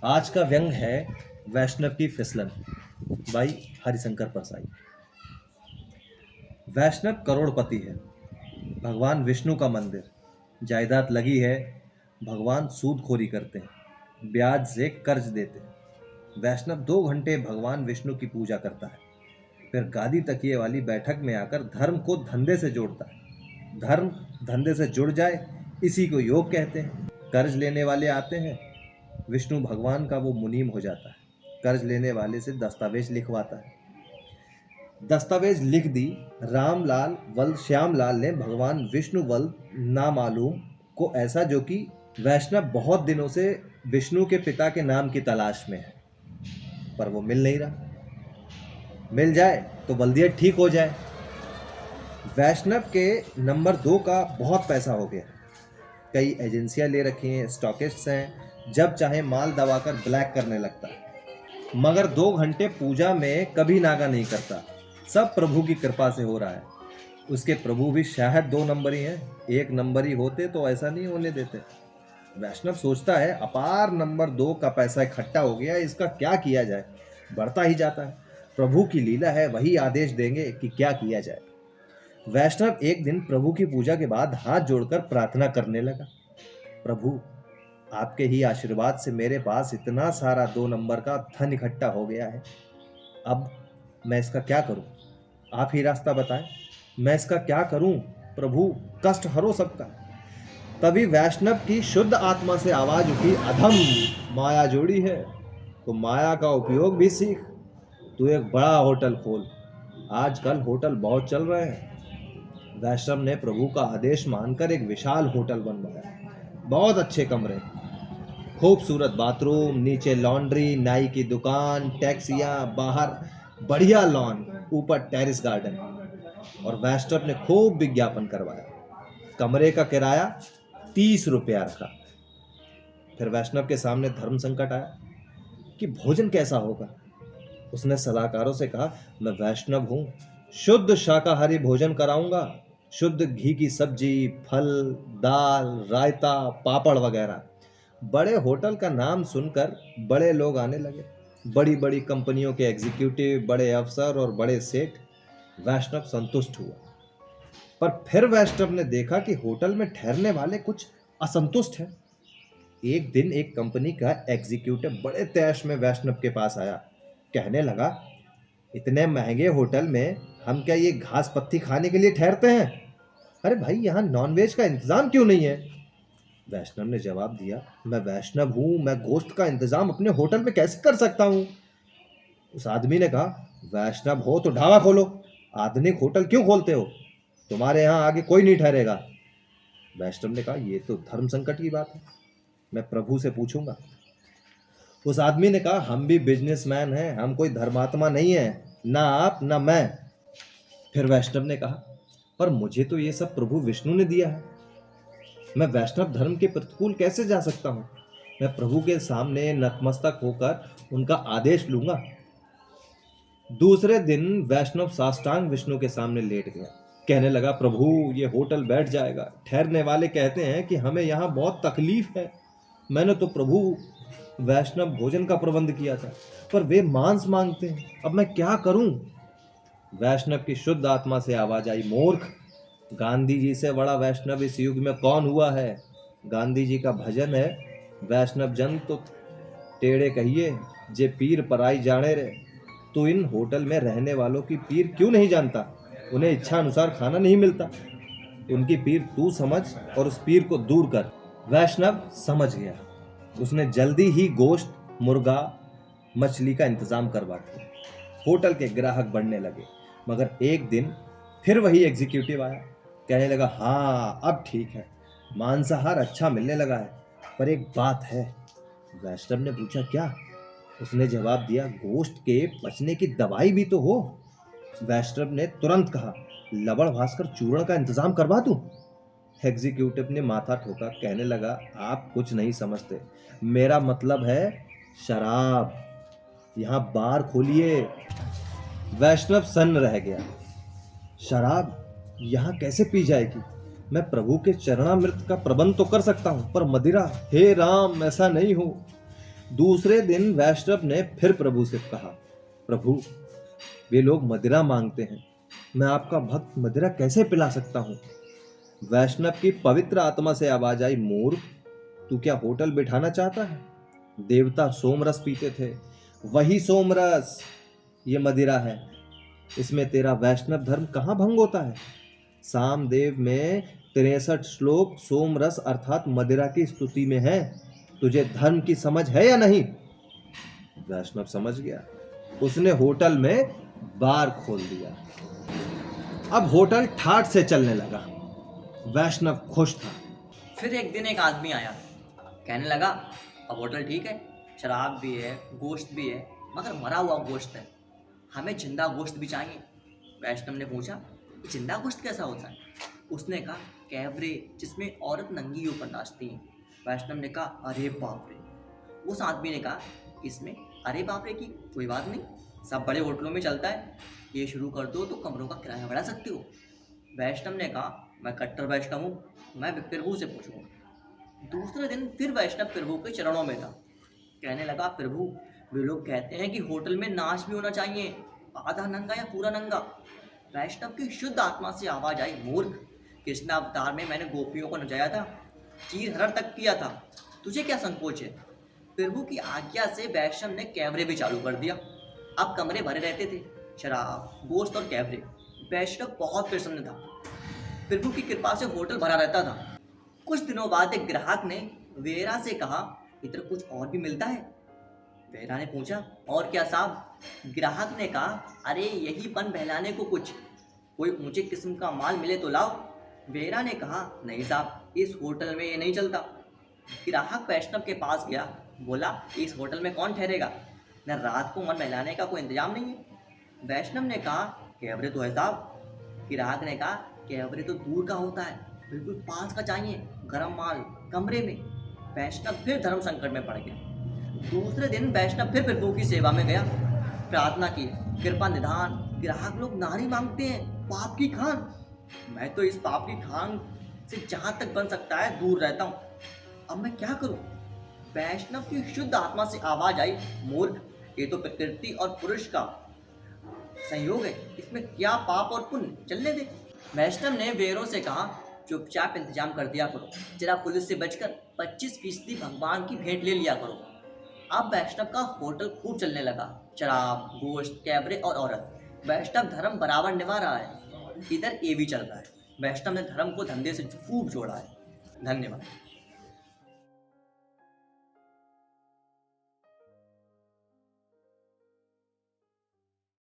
आज का व्यंग है वैष्णव की फिसलन बाई हरिशंकर परसाई। वैष्णव करोड़पति है, भगवान विष्णु का मंदिर, जायदाद लगी है, भगवान सूदखोरी करते हैं, ब्याज से कर्ज देते हैं। वैष्णव 2 घंटे भगवान विष्णु की पूजा करता है, फिर गादी तकिए वाली बैठक में आकर धर्म को धंधे से जोड़ता है। धर्म धंधे से जुड़ जाए, इसी को योग कहते हैं। कर्ज लेने वाले आते हैं, विष्णु भगवान का वो मुनीम हो जाता है, कर्ज लेने वाले से दस्तावेज लिखवाता है। दस्तावेज लिख दी, रामलाल वल्द श्यामलाल ने भगवान विष्णु वल्द नामालूम को ऐसा, जो कि वैष्णव बहुत दिनों से विष्णु के पिता के नाम की तलाश में है, पर वो मिल नहीं रहा। मिल जाए तो बल्दियत ठीक हो जाए। वैष्णव के नंबर 2 का बहुत पैसा हो गया, कई एजेंसियां ले रखी हैं, स्टॉकिस्ट्स हैं, जब चाहे माल दबाकर ब्लैक करने लगता है। मगर 2 घंटे पूजा में कभी नागा नहीं करता, सब प्रभु की कृपा से हो रहा है। उसके प्रभु भी शायद 2 नंबर ही हैं, 1 नंबर ही होते तो ऐसा नहीं होने देते। वैष्णव सोचता है अपार नंबर 2 का पैसा इकट्ठा हो गया, इसका क्या किया जाए। बढ़ता ही जाता है, प्रभु की लीला है, वही आदेश देंगे कि क्या किया जाए। वैष्णव एक दिन प्रभु की पूजा के बाद हाथ जोड़कर प्रार्थना करने लगा, प्रभु आपके ही आशीर्वाद से मेरे पास इतना सारा 2 नंबर का धन इकट्ठा हो गया है, अब मैं इसका क्या करूं, आप ही रास्ता बताएं। मैं इसका क्या करूं प्रभु, कष्ट हरो सबका। तभी वैष्णव की शुद्ध आत्मा से आवाज उठी, अधम माया जोड़ी है तो माया का उपयोग भी सीख। तू एक बड़ा होटल खोल, आजकल होटल बहुत चल रहे हैं। वैष्णव ने प्रभु का आदेश मानकर एक विशाल होटल बनवाया, बहुत अच्छे कमरे, खूबसूरत बाथरूम, नीचे लॉन्ड्री, नाई की दुकान, टैक्सियां, बाहर बढ़िया लॉन, ऊपर टेरिस गार्डन। और वैष्णव ने खूब विज्ञापन करवाया। कमरे का किराया 30 रुपया रखा। फिर वैष्णव के सामने धर्म संकट आया कि भोजन कैसा होगा। उसने सलाहकारों से कहा, मैं वैष्णव हूं, शुद्ध शाकाहारी भोजन कराऊंगा, शुद्ध घी की सब्जी, फल, दाल, रायता, पापड़ वगैरह। बड़े होटल का नाम सुनकर बड़े लोग आने लगे, बड़ी बड़ी कंपनियों के एग्जीक्यूटिव, बड़े अफसर और बड़े सेठ। वैष्णव संतुष्ट हुआ, पर फिर वैष्णव ने देखा कि होटल में ठहरने वाले कुछ असंतुष्ट हैं। एक दिन एक कंपनी का एग्जीक्यूटिव बड़े तैश में वैष्णव के पास आया, कहने लगा, इतने महंगे होटल में हम क्या ये घास पत्ती खाने के लिए ठहरते हैं? अरे भाई, यहाँ नॉनवेज का इंतजाम क्यों नहीं है? वैष्णव ने जवाब दिया, मैं वैष्णव हूं, मैं गोश्त का इंतजाम अपने होटल में कैसे कर सकता हूं? उस आदमी ने कहा, वैष्णव हो तो ढाबा खोलो, आधुनिक होटल क्यों खोलते हो? तुम्हारे यहाँ आगे कोई नहीं ठहरेगा। वैष्णव ने कहा, ये तो धर्म संकट की बात है, मैं प्रभु से पूछूंगा। उस आदमी ने कहा, हम भी बिजनेसमैन हैं, हम कोई धर्मात्मा नहीं है, ना आप ना मैं। फिर वैष्णव ने कहा, पर मुझे तो ये सब प्रभु विष्णु ने दिया है, मैं वैष्णव धर्म के प्रतिकूल कैसे जा सकता हूं? मैं प्रभु के सामने नतमस्तक होकर उनका आदेश लूंगा। दूसरे दिन वैष्णव साष्टांग विष्णु के सामने लेट गया, कहने लगा, प्रभु ये होटल बैठ जाएगा, ठहरने वाले कहते हैं कि हमें यहाँ बहुत तकलीफ है। मैंने तो प्रभु वैष्णव भोजन का प्रबंध किया था, पर वे मांस मांगते हैं, अब मैं क्या करूं? वैष्णव की शुद्ध आत्मा से आवाज आई, मूर्ख, गांधी जी से बड़ा वैष्णव इस युग में कौन हुआ है? गांधी जी का भजन है, वैष्णव जन तो टेढ़े कहिए, जे पीर पराई जाने रे। तो इन होटल में रहने वालों की पीर क्यों नहीं जानता? उन्हें इच्छा अनुसार खाना नहीं मिलता, उनकी पीर तू समझ और उस पीर को दूर कर। वैष्णव समझ गया, उसने जल्दी ही गोश्त, मुर्गा, मछली का इंतजाम करवा दिया। होटल के ग्राहक बढ़ने लगे। मगर एक दिन फिर वही एग्जीक्यूटिव आया, कहने लगा, हाँ अब ठीक है, मांसाहार अच्छा मिलने लगा है, पर एक बात है। वैष्णव ने पूछा, क्या? उसने जवाब दिया, गोश्त के पचने की दवाई भी तो हो। वैष्णव ने तुरंत कहा, लवण भास्कर चूर्ण का इंतजाम करवा दूं? एग्जीक्यूटिव ने माथा ठोका, कहने लगा, आप कुछ नहीं समझते, मेरा मतलब है शराब, यहाँ बार खोलिए। वैष्णव सन्न रह गया, शराब यहाँ कैसे पी जाएगी? मैं प्रभु के चरणामृत का प्रबंध तो कर सकता हूँ, पर मदिरा, हे राम, ऐसा नहीं हो। दूसरे दिन वैष्णव ने फिर प्रभु से कहा, प्रभु, वे लोग मदिरा मांगते हैं, मैं आपका भक्त मदिरा कैसे पिला सकता हूँ? वैष्णव की पवित्र आत्मा से आवाज आई, मूर्ख, तू क्या होटल बिठाना चाहता है? देवता सोमरस पीते थे, वही सोमरस ये मदिरा है। इसमें तेरा वैष्णव धर्म कहाँ भंग होता है? सामदेव में 63 श्लोक सोमरस अर्थात मदिरा की स्तुति में है। तुझे धर्म की समझ है या नहीं? वैष्णव समझ गया। उसने होटल में बार खोल दिया। अब होटल ठाठ से चलने लगा। वैष्णव खुश था। फिर एक दिन एक आदमी आया, कहने लगा, अब होटल ठीक है, शराब भी है, गोश्त भी है, मगर मरा हुआ गोश्त है, हमें जिंदा गोश्त भी चाहिए। वैष्णव ने पूछा, जिंदा गोश्त कैसा होता है? उसने कहा, कैबरे, जिसमें औरत नंगी ऊपर नाचती है। वैष्णव ने कहा, अरे बाप रे। उस आदमी ने कहा, इसमें अरे बाप रे की कोई बात नहीं, सब बड़े होटलों में चलता है, ये शुरू कर दो तो कमरों का किराया बढ़ा सकते हो। वैष्णव ने कहा, मैं कट्टर वैष्णव हूँ, मैं प्रभु से पूछूंगा। दूसरे दिन फिर वैष्णव प्रभु के चरणों में था, कहने लगा, प्रभु, वे लोग कहते हैं कि होटल में नाच भी होना चाहिए, आधा नंगा या पूरा नंगा। वैष्णव की शुद्ध आत्मा से आवाज आई, मूर्ख, कृष्ण अवतार में मैंने गोपियों को नचाया था, चीर हरण तक किया था, तुझे क्या संकोच है? प्रभु की आज्ञा से वैष्णव ने कैमरे भी चालू कर दिया। अब कमरे भरे रहते थे, शराब, गोश्त और कैमरे। वैष्णव बहुत प्रसन्न था। प्रभु की कृपा से होटल भरा रहता था। कुछ दिनों बाद एक ग्राहक ने वेरा से कहा, इधर कुछ और भी मिलता है? वेरा ने पूछा, और क्या साहब? ग्राहक ने कहा, अरे यही पन बहलाने को कुछ, कोई ऊंचे किस्म का माल मिले तो लाओ। वेरा ने कहा, नहीं साहब, इस होटल में ये नहीं चलता। ग्राहक वैष्णव के पास गया, बोला, इस होटल में कौन ठहरेगा? न रात को मन बहलाने का कोई इंतजाम नहीं है। वैष्णव ने कहा, कैमरे तो है साहब। ग्राहक ने कहा, कैमरे तो दूर का होता है, बिल्कुल पास का चाहिए, गरम माल कमरे में। वैष्णव फिर धर्म संकट में पड़ गया। दूसरे दिन वैष्णव फिर प्रभु की सेवा में गया, प्रार्थना की, कृपा निधान। ग्राहक लोग नारी मांगते हैं, पाप की खान। मैं तो इस पाप की खान से जहां तक बन सकता है दूर रहता हूँ। अब मैं क्या करूं? वैष्णव की शुद्ध आत्मा से आवाज आई, मूर्ख, ये तो प्रकृति और पुरुष का संयोग है, इसमें क्या पाप और पुण्य, चलने दे। वैष्णव ने वेरों से कहा, चुपचाप इंतजाम कर दिया करो, जरा पुलिस से बचकर 25% भगवान की भेंट ले लिया करो। अब वैष्णव का होटल खूब चलने लगा, शराब, गोश्त, कैबरे और औरत। वैष्णव धर्म बराबर निभा रहा है, इधर ये भी चल रहा है। वैष्णव ने धर्म को धंधे से खूब जोड़ा है। धन्यवाद।